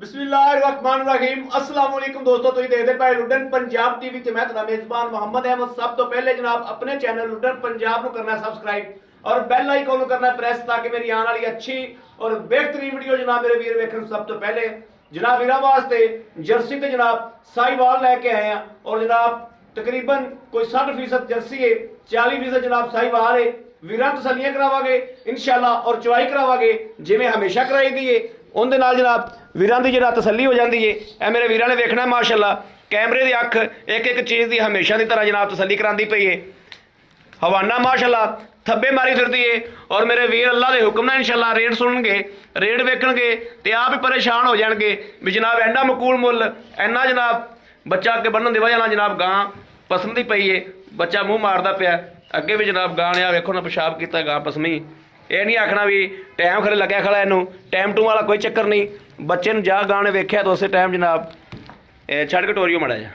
बिस्मिल्लाहिर्रहमानिर्रहीम अस्सलाम वालेकुम दोस्तों, तुम देखते पे लुडन पंजाब टीवी ते मैं तेरा मेजबान मोहम्मद अहमद। सब तो पहले जनाब अपने चैनल लुडन पंजाब को करना सब्सक्राइब और बेल आइकन को करना प्रेस ताकि मेरी आने वाली अच्छी और बेहतरीन वीडियो जनाब मेरे वीर वेखन। सब तो पहले जनाब वीरा वास्ते जर्सी ते जनाब साहिवाल लैके आए हैं और जनाब तकरीबन कोई 60% जर्सी है, 40% जनाब साहिवाल है। वीरां तसल्लियां करावांगे इंशाअल्लाह और चवाई करावांगे जिवें हमेशा कराई दी है। उनके नाल जनाब वीरां दी जरा तसल्ली हो जाती है। ए मेरे वीरां ने वेखना माशाअल्लाह कैमरे की अख एक एक चीज़ की हमेशा की तरह जनाब तसल्ली करांदी पई है। हवाना माशाअल्लाह थब्बे मारी फिरती है और मेरे वीर अल्लाह के हुक्म नाल इंशाअल्लाह रेट सुनगे, रेट वेखणगे तो आप ही परेशान हो जाएंगे भी जनाब एडा मकूल मुल इन्ना जनाब बच्चा अगे बनने की वजह जनाब गां पसम दी पई है। बच्चा मूँह मारदा पिया अगे भी जनाब गां ने वेखो ना पेशाब किया गां पसमी। ये नहीं आखना भी टाइम खरे लग्या खड़ा इनू टाइम टू वाला कोई चक्कर नहीं। बच्चे ने जा गाने वेख्या तो उस टाइम जनाब छड़ कटोरियो मड़ा जा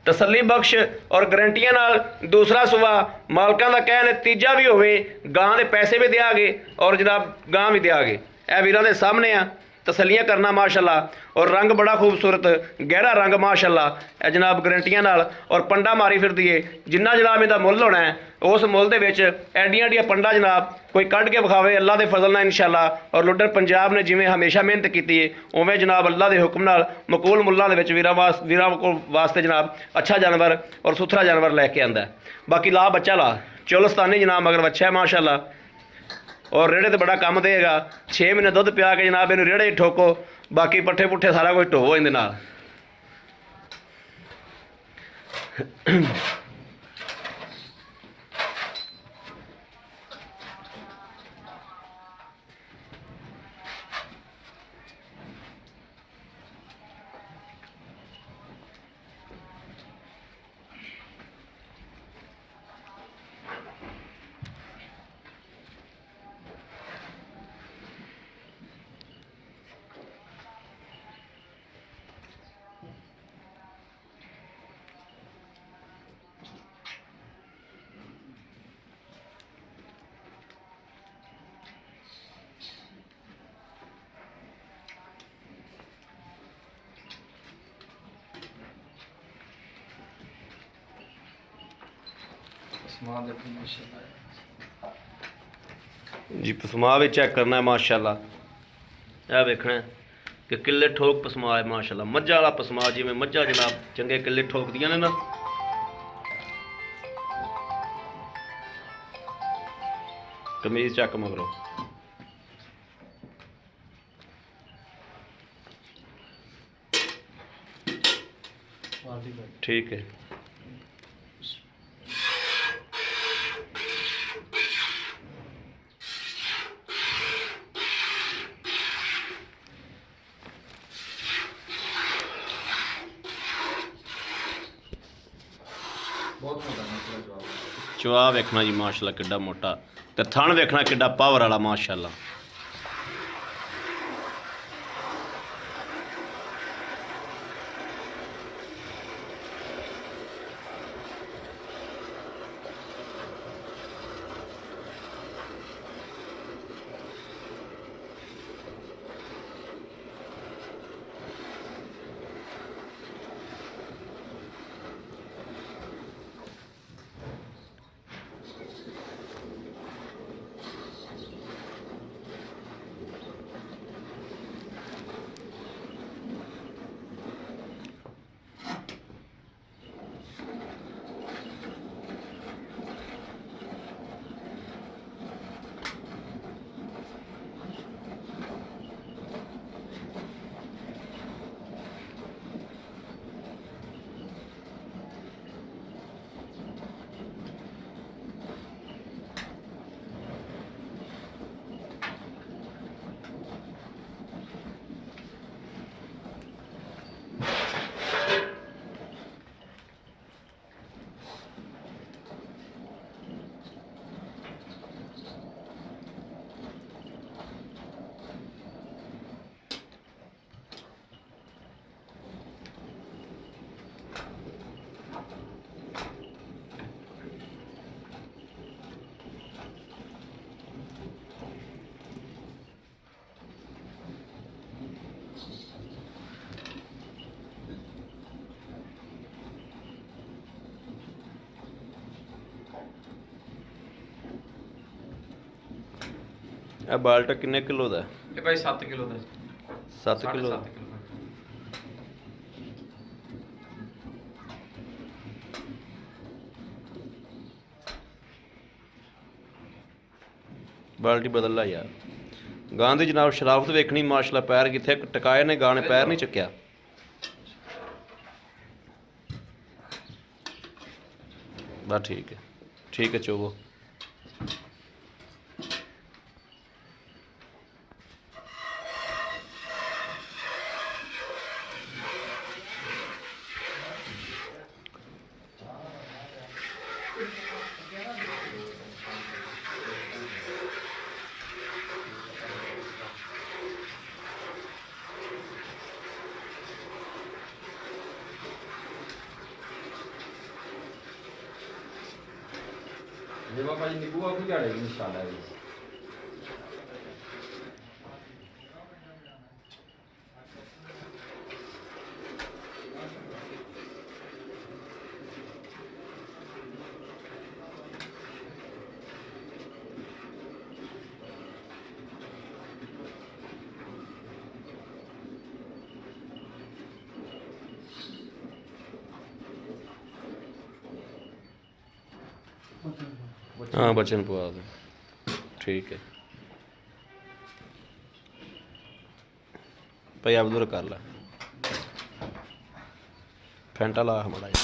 तसल्ली बख्श और गारंटियां नाल दूसरा सुबह मालकां दा कहन तीजा भी होवे गां दे पैसे भी देंगे और जनाब गां भी देंगे। ए वीरां दे सामने आ तसल्लियां करना माशाअल्लाह और रंग बड़ा खूबसूरत गहरा रंग माशाअल्लाह जनाब गारंटियां नाल और पंडा मारी फिरदी है। जिन्ना जनाब इहदा मुल होना है उस मुल दे विच एडियां एडियां पंडा जनाब कोई कढ़ के विखावे अल्लाह के फजल नाल इंशाअल्लाह। और लुडन पंजाब ने जिवें हमेशा मेहनत की है उवें जनाब अल्लाह के हुक्म नाल मकूल मुल्लां दे विच वीरां वास्ते जनाब अच्छा जानवर और सुथरा जानवर लैके आंदा है। बाकी ला बच्चा ला चोलस्तानी जनाब मगर बच्चा है माशाअल्लाह और रेड़े तो बड़ा काम देगा। 6 महीने दुध पिया के जनाब इनू रेड़े ठोको बाकी पट्ठे पुट्ठे सारा कुछ ढोवो इहदे नाल। जी पसमा भी चेक करना है माशाअल्लाह। यह वेखना है कि किले ठोक पसमा है माशाअल्लाह। मज्झा वाला पसमा जिवें मज्झा जनाब चंगे किले ठोकदियां ने ना कमीज चक मगरो ठीक है। चवा वेखना जी माशाअल्लाह किड्डा मोटा ते थण वेखना किड्डा पावर वाला माशाअल्लाह। ਇਹ ਬਾਲਟਾ ਕਿੰਨੇ ਕਿਲੋ ਦਾ? ਇਹ ਭਾਈ 7 ਕਿਲੋ ਦਾ। 7 ਕਿਲੋ। 7 ਕਿਲੋ। ਬਾਲਟੀ ਬਦਲ ਲਾ ਯਾਰ। ਗਾਂ ਦੀ ਜਨਾਬ ਸ਼ਰਾਫਤ ਵੇਖਣੀ ਮਾਸ਼ਾਅੱਲਾ, ਪੈਰ ਕਿੱਥੇ ਟਿਕਾਏ ਨੇ, ਗਾਂ ਨੇ ਪੈਰ ਨਹੀਂ ਚੱਕਿਆ। ਬਸ ਠੀਕ ਹੈ ਚੋਵੋ। ये बाबा जी नींबू आपको क्या रहेगी इंशाल्लाह। हाँ बचन पवा दो, ठीक है भाई। आप दूर कर ला, फैंटा ला हमारा ये।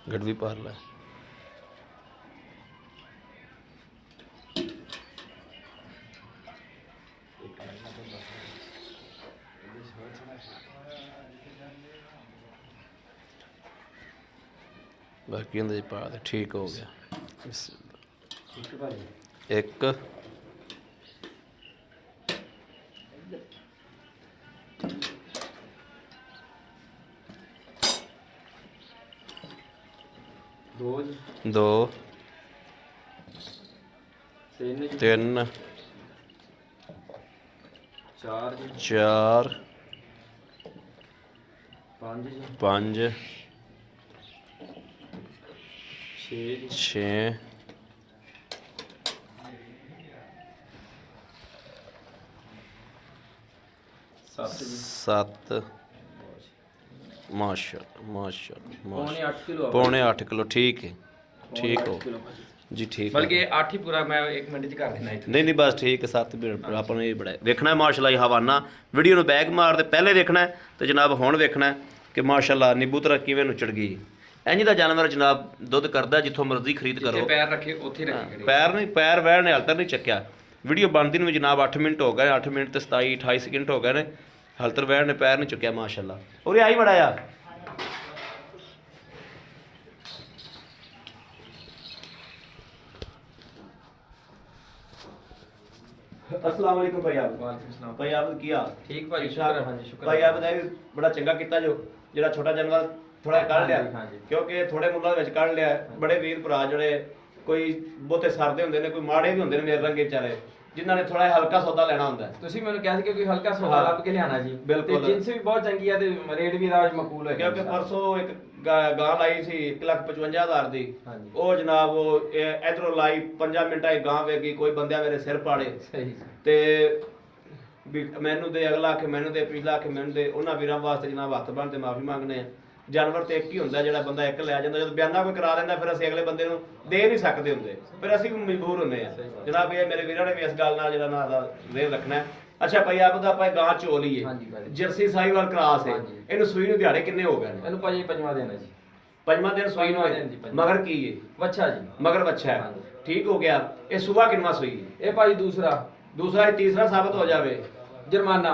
गड़वी पार ला। बाकी अंदर पा दे, ठीक हो गया। एक दो तीन चार पाँच छः सत्त माशाअल्लाह पौने 8 किलो। ठीक है, ठीक हो जी, ठीक। बल्कि 8 ही पूरा मैं 1 मिनट च कर देना। नहीं बस ठीक है, 7 मिनट आपने ये बड़ा वेखना माशाअल्लाह। हवाना वीडियो ਨੂੰ बैग मार दे पहले वेखना तो जनाब हुण वेखना कि माशाअल्लाह नींबू तरह किवें नुचड़ गई। इंज दा जानवर जनाब दुध करदा, जिथों मर्जी खरीद करो। पैर रखे उत्थे रखे, पैर नहीं, पैर वैर ने हाल तक नहीं चक्या। वीडियो बनती ਨੂੰ जनाब 8 मिनट हो गए, 8 मिनट ਤੇ 27-28 सेकंड हो गए ने, हाल तक वैर ने पैर नहीं चुक्या माशाअल्लाह। और आई बड़ा यार अस्सलाम वालेकुम भाई। आप वालेकुम सलाम भाई, आप की हाल? ठीक भाई, शुक्र। हां जी शुक्र भाई। आप बताइए बड़ा चंगा किता जो ਜਿਹੜਾ ਛੋਟਾ जानवर थोड़ा ਕੱਢ ਲਿਆ, ਕਿਉਂਕਿ ਥੋੜੇ ਮੁੱਲਾਂ ਵਿੱਚ ਕੱਢ ਲਿਆ। ਬੜੇ ਵੀਰ ਭਰਾ ਜਿਹੜੇ ਕੋਈ ਬਹੁਤੇ ਸਰਦੇ ਹੁੰਦੇ ਨੇ, ਕੋਈ ਮਾੜੇ ਵੀ ਹੁੰਦੇ ਨੇ ਮੇਰੇ ਰੰਗੇ ਵਿਚਾਰੇ, ਜਿਨ੍ਹਾਂ ਨੇ ਥੋੜਾ ਹਲਕਾ ਸੌਦਾ ਲੈਣਾ ਹੁੰਦਾ ਹੈ। ਤੁਸੀਂ ਮੈਨੂੰ ਕਿਹਾ ਸੀ ਕਿ ਕੋਈ ਹਲਕਾ ਸੌਦਾ ਲੱਭ ਕੇ ਲਿਆਣਾ ਜੀ। ਬਿਲਕੁਲ। ਜਿੰਸ ਵੀ ਬਹੁਤ ਚੰਗੀ ਆ ਤੇ ਰੇਟ ਵੀ ਰਾਜ ਮਕਬੂਲ ਹੈ। ਕਿਉਂਕਿ ਪਰਸੋਂ ਇੱਕ ਗਾਂ ਲਾਈ ਸੀ 1,55,000 ਦੀ। ਉਹ ਜਨਾਬ ਉਹ ਇਧਰੋਂ ਲਾਈ 5 ਮਿੰਟਾਂ ਦੀ ਗਾਂ ਵੇਗੀ, ਕੋਈ ਬੰਦਿਆ ਮੇਰੇ ਸਿਰ ਪਾੜੇ। ਸਹੀ ਤੇ ਵੀ ਮੈਨੂੰ ਦੇ, ਅਗਲਾ ਆਖੇ ਮੈਨੂੰ ਦੇ, ਪਿਛਲਾ ਆਖੇ ਮੈਨੂੰ ਦੇ। ਉਹਨਾਂ ਵੀਰਾਂ ਵਾਸਤੇ ਜਨਾਬ ਹੱਥ ਬੰਨ੍ਹ ਤੇ ਮਾਫੀ ਮੰਗਦੇ ਆ। ਜਾਨਵਰ ਤੇ ਇੱਕ ਹੀ ਹੁੰਦਾ, ਜਿਹੜਾ ਬੰਦਾ ਇੱਕ ਲੈ ਜਾਂਦਾ। ਜਦੋਂ ਬਿਆਨਾ ਕੋਈ ਕਰਾ ਲੈਂਦਾ ਫਿਰ ਅਸੀਂ ਅਗਲੇ ਬੰਦੇ ਨੂੰ ਦੇ ਨਹੀਂ ਸਕਦੇ ਹੁੰਦੇ, ਫਿਰ ਅਸੀਂ ਵੀ ਮਜਬੂਰ ਹੁੰਦੇ ਆ ਜਨਾਬ। ਇਹ ਮੇਰੇ ਵੀਰਾਂ ਨੇ ਵੀ ਇਸ ਗੱਲ ਨਾਲ ਜਿਹੜਾ ਨਾ ਦਾ ਵੇਰ ਰੱਖਣਾ ਹੈ। ਅੱਛਾ ਭਾਈ, ਆਪ ਦਾ ਆਪਾਂ ਗਾਂ ਚੋ ਲਈਏ, ਜਰਸੀ ਸਾਹੀਵਾਲ ਕਰਾਸ ਹੈ। ਇਹਨੂੰ ਸੂਈ ਨੂੰ ਦਿਹਾੜੇ ਕਿੰਨੇ ਹੋ ਗਏ ਨੇ? ਇਹਨੂੰ ਭਾਜੀ 5ਵਾਂ ਦਿਨ ਹੈ ਜੀ। 5ਵਾਂ ਦਿਨ ਸੂਈ ਨੂੰ ਹੈ। ਮਗਰ ਕੀ ਹੈ? ਬੱਚਾ ਜੀ। ਮਗਰ ਬੱਚਾ ਹੈ, ਠੀਕ ਹੋ ਗਿਆ। ਇਹ ਸੂਆ ਕਿੰਨਵਾਂ ਸੂਈ ਹੈ? ਇਹ ਭਾਜੀ ਦੂਸਰਾ ਤੀਸਰਾ ਸਾਬਤ ਹੋ ਜਾਵੇ ਜੁਰਮਾਨਾ।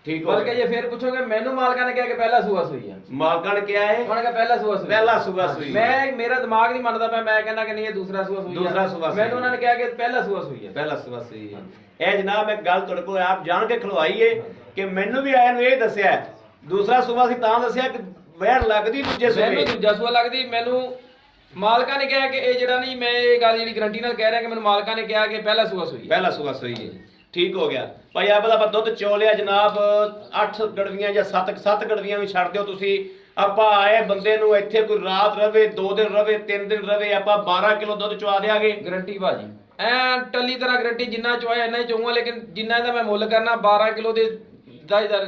ठीक हो। बल्कि ये फिर पूछोगे मैनू मालका ने कहा कि पहला सूआ सुई है। मालका ने क्या है? उन्होंने कहा पहला सूआ सुई। पहला सूआ सुई। मैं मेरा दिमाग नहीं मानता, मैं कहना कि नहीं ये दूसरा सूआ सुई है। दूसरा सूआ। मैंने उन्होंने कहा कि पहला सूआ सुई है। पहला सूआ सुई है। ए जनाब एक गल तुहाडे कोल आप जान के खलवाई है कि मैनू भी आया नु ये दस्या दूसरा सूआ सी तां दस्या कि वैर लगदी दूजे सूए। मैनू दूजा सूआ लगदी। मैनू मालका ने कहा कि ये जेड़ा नहीं, मैं ये गल जेडी गारंटी नाल कह रहा कि मैनू मालका ने कहा कि पहला सूआ सुई है। पहला सूआ सुई है। ਠੀਕ ਹੋ ਗਿਆ ਭਾਈ ਆਪ ਦਾ ਆਪਾਂ ਦੁੱਧ ਚੋ ਲਿਆ ਜਨਾਬ 8 ਗੜਵੀਆਂ ਜਾਂ 7 ਗੜਵੀਆਂ ਵੀ ਛੱਡ ਦਿਓ ਤੁਸੀਂ ਆਪਾਂ ਆਏ ਬੰਦੇ ਨੂੰ ਇੱਥੇ ਕੋਈ ਰਾਤ ਰਵੇ 2 ਦਿਨ ਰਵੇ 3 ਦਿਨ ਰਵੇ ਆਪਾਂ 12 ਕਿਲੋ ਦੁੱਧ ਚਵਾ ਦੇਾਂਗੇ ਗਰੰਟੀ ਭਾਜੀ ਐ ਟੱਲੀ ਤਰ੍ਹਾਂ ਗਰੰਟੀ ਜਿੰਨਾ ਚਵਾਇਆ ਇੰਨਾ ਹੀ ਚੋਊਗਾ ਲੇਕਿਨ ਜਿੰਨਾ ਇਹਦਾ ਮੈਂ ਮੁੱਲ ਕਰਨਾ 12 ਕਿਲੋ ਦੇ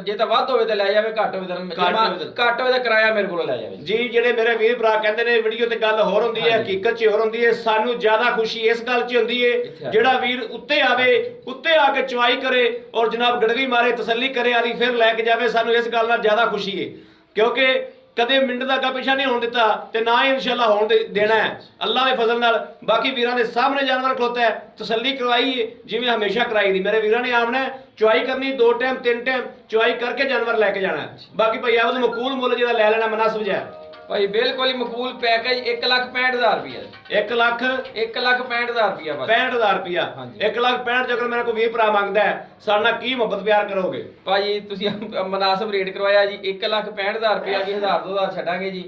ਜੇ ਤਾਂ ਵੱਧ ਹੋਵੇ ਤਾਂ ਲੈ ਜਾਵੇ ਘੱਟ ਹੋਵੇ ਤਾਂ ਕਿਰਾਇਆ ਮੇਰੇ ਕੋਲ ਲੈ ਜਾਵੇ ਜੀ ਜਿਹੜੇ ਮੇਰੇ ਵੀਰ ਭਰਾ ਕਹਿੰਦੇ ਨੇ ਵੀਡੀਓ ਤੇ ਗੱਲ ਹੋਰ ਹੁੰਦੀ ਹੈ ਹਕੀਕਤ 'ਚ ਹੋਰ ਹੁੰਦੀ ਹੈ ਸਾਨੂੰ ਜ਼ਿਆਦਾ ਖੁਸ਼ੀ ਇਸ ਗੱਲ 'ਚ ਹੁੰਦੀ ਹੈ ਜਿਹੜਾ ਵੀਰ ਉੱਤੇ ਆਵੇ ਉੱਤੇ ਆ ਕੇ ਚਵਾਈ ਕਰੇ ਔਰ ਜਨਾਬ ਗੜਵੀ ਮਾਰੇ ਤਸੱਲੀ ਕਰੇ ਆਦੀ ਫਿਰ ਲੈ ਕੇ ਜਾਵੇ ਸਾਨੂੰ ਇਸ ਗੱਲ ਨਾਲ ਜ਼ਿਆਦਾ ਖੁਸ਼ੀ ਹੈ ਕਿਉਂਕਿ ਕਦੇ ਮਿੰਟ ਦਾ ਅੱਗਾ ਪਿੱਛਾ ਨਹੀਂ ਹੋਣ ਦਿੱਤਾ ਤੇ ਨਾ ਹੀ ਇਨਸ਼ਾਅੱਲਾ ਹੋਣ ਦੇਣਾ ਹੈ ਅੱਲਾਹ ਦੇ ਫਜ਼ਲ ਨਾਲ ਬਾਕੀ ਵੀਰਾਂ ਦੇ ਸਾਹਮਣੇ ਜਾਨਵਰ ਖਲੋਤਾ ਹੈ ਤਸੱਲੀ ਕਰਵਾਈ ਹੈ ਜਿਵੇਂ ਹਮੇਸ਼ਾ ਕਰਾਈ ਦੀ ਮੇਰੇ ਵੀਰਾਂ ਨੇ ਆਉਣਾ ਚੁਆਈ ਕਰਨੀ 2 ਟਾਈਮ 3 ਟਾਈਮ ਚੁਆਈ ਕਰਕੇ ਜਾਨਵਰ ਲੈ ਕੇ ਜਾਣਾ ਬਾਕੀ ਭਈ ਆਪ ਦਾ ਮਕੂਲ ਮੁੱਲ ਜਿਹੜਾ ਲੈ ਲੈਣਾ ਮਨਾਸਬ ਹੈ ਭਾਈ ਬਿਲਕੁਲ ਹੀ ਮਕਬੂਲ ਪੈਕੇਜ 1,65,000 ਰੁਪਇਆ 1,65,000 ਰੁਪਇਆ ਬਸ 65,000 ਰੁਪਇਆ 1,65,000 ਜੇ ਅਗਰ ਮੇਰਾ ਕੋਈ ਵੀਰ ਭਰਾ ਮੰਗਦਾ ਹੈ ਸਾਡੇ ਨਾਲ ਕੀ ਮੁਹੱਬਤ ਪਿਆਰ ਕਰੋਗੇ ਭਾਜੀ ਤੁਸੀਂ ਮਨਾਸਬ ਰੇਟ ਕਰਵਾਇਆ ਜੀ 1,65,000 ਰੁਪਇਆ ਜੀ 1,000-2,000 ਛੱਡਾਂਗੇ ਜੀ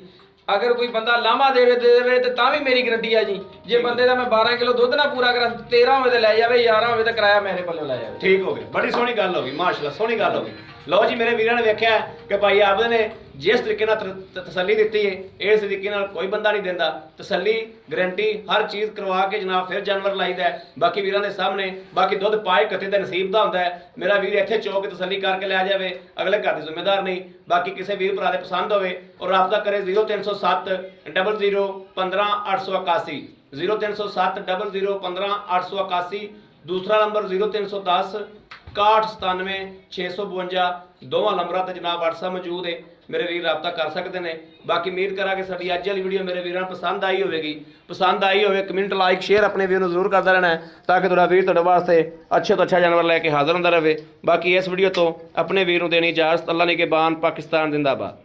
ਅਗਰ ਕੋਈ ਬੰਦਾ ਲਾਮਾ ਦੇਵੇ ਤੇ ਤਾਂ ਵੀ ਮੇਰੀ ਗਰੰਟੀ ਆ ਜੀ ਜੇ ਬੰਦੇ ਦਾ ਮੈਂ 12 ਕਿਲੋ ਦੁੱਧ ਨਾ ਪੂਰਾ ਕਰਾਂ 13 ਹੋਵੇ ਤੇ ਲੈ ਜਾਵੇ 11 ਹੋਵੇ ਤਾਂ ਕਿਰਾਇਆ ਮੇਰੇ ਵੱਲੋਂ ਲੈ ਜਾਵੇ ਠੀਕ ਹੋ ਗਿਆ ਬੜੀ ਸੋਹਣੀ ਗੱਲ ਹੋ ਗਈ ਮਾਸ਼ਾਅੱਲਾ ਸੋਹਣੀ ਗੱਲ ਹੋ ਗਈ ਲਓ ਜੀ ਮੇਰੇ ਵੀਰਾਂ ਨੇ ਵੇਖਿਆ ਕਿ ਭਾਈ ਆਬਦ ਨੇ ਜਿਸ ਤਰੀਕੇ ਨਾਲ ਤਸੱਲੀ ਦਿੱਤੀ ਹੈ ਇਸ ਤਰੀਕੇ ਨਾਲ ਕੋਈ ਬੰਦਾ ਨਹੀਂ ਦਿੰਦਾ ਤਸੱਲੀ ਗਾਰੰਟੀ ਹਰ ਚੀਜ਼ ਕਰਵਾ ਕੇ ਜਨਾਬ ਫਿਰ ਜਾਨਵਰ ਲਾਈਦਾ ਬਾਕੀ ਵੀਰਾਂ ਦੇ ਸਾਹਮਣੇ ਬਾਕੀ ਦੁੱਧ ਪਾਏ ਕੱਤੇ ਦਾ ਨਸੀਬ ਦਾ ਹੁੰਦਾ ਹੈ ਮੇਰਾ ਵੀਰ ਇੱਥੇ ਚੋ ਕੇ ਤਸੱਲੀ ਕਰਕੇ ਲੈ ਜਾਵੇ ਅਗਲੇ ਘਰ ਦੀ ਜ਼ਿੰਮੇਦਾਰ ਨਹੀਂ ਬਾਕੀ ਕਿਸੇ ਵੀਰ ਭਰਾ ਦੇ ਪਸੰਦ ਹੋਵੇ ਔਰ ਰਾਬਤਾ ਕਰੇ 0307 00 15 881 0307 00 15 881 ਦੂਸਰਾ ਨੰਬਰ 0310 6197 652 ਦੋਵਾਂ ਨੰਬਰਾਂ ਤੇ ਜਨਾਬ WhatsApp ਮੌਜੂਦ ਹੈ ਮੇਰੇ ਵੀਰ ਰਾਬਤਾ ਕਰ ਸਕਦੇ ਨੇ ਬਾਕੀ ਉਮੀਦ ਕਰਾਂਗੇ ਸਾਡੀ ਅੱਜ ਵਾਲੀ ਵੀਡੀਓ ਮੇਰੇ ਵੀਰਾਂ ਨੂੰ ਪਸੰਦ ਆਈ ਹੋਵੇਗੀ ਪਸੰਦ ਆਈ ਹੋਵੇ ਕਮੈਂਟ ਲਾਈਕ ਸ਼ੇਅਰ ਆਪਣੇ ਵੀਰ ਨੂੰ ਜ਼ਰੂਰ ਕਰਦਾ ਰਹਿਣਾ ਹੈ ਤਾਂ ਕਿ ਤੁਹਾਡਾ ਵੀਰ ਤੁਹਾਡੇ ਵਾਸਤੇ ਅੱਛੇ ਤੋਂ ਅੱਛਾ ਜਾਨਵਰ ਲੈ ਕੇ ਹਾਜ਼ਰ ਹੁੰਦਾ ਰਹੇ ਬਾਕੀ ਇਸ ਵੀਡੀਓ ਤੋਂ ਆਪਣੇ ਵੀਰ ਨੂੰ ਦੇਣੀ ਇਜਾਜ਼ਤ ਅੱਲਾ ਨੇ ਕੇ ਬਾਨ ਪਾਕਿਸਤਾਨ ਜ਼ਿੰਦਾਬਾਦ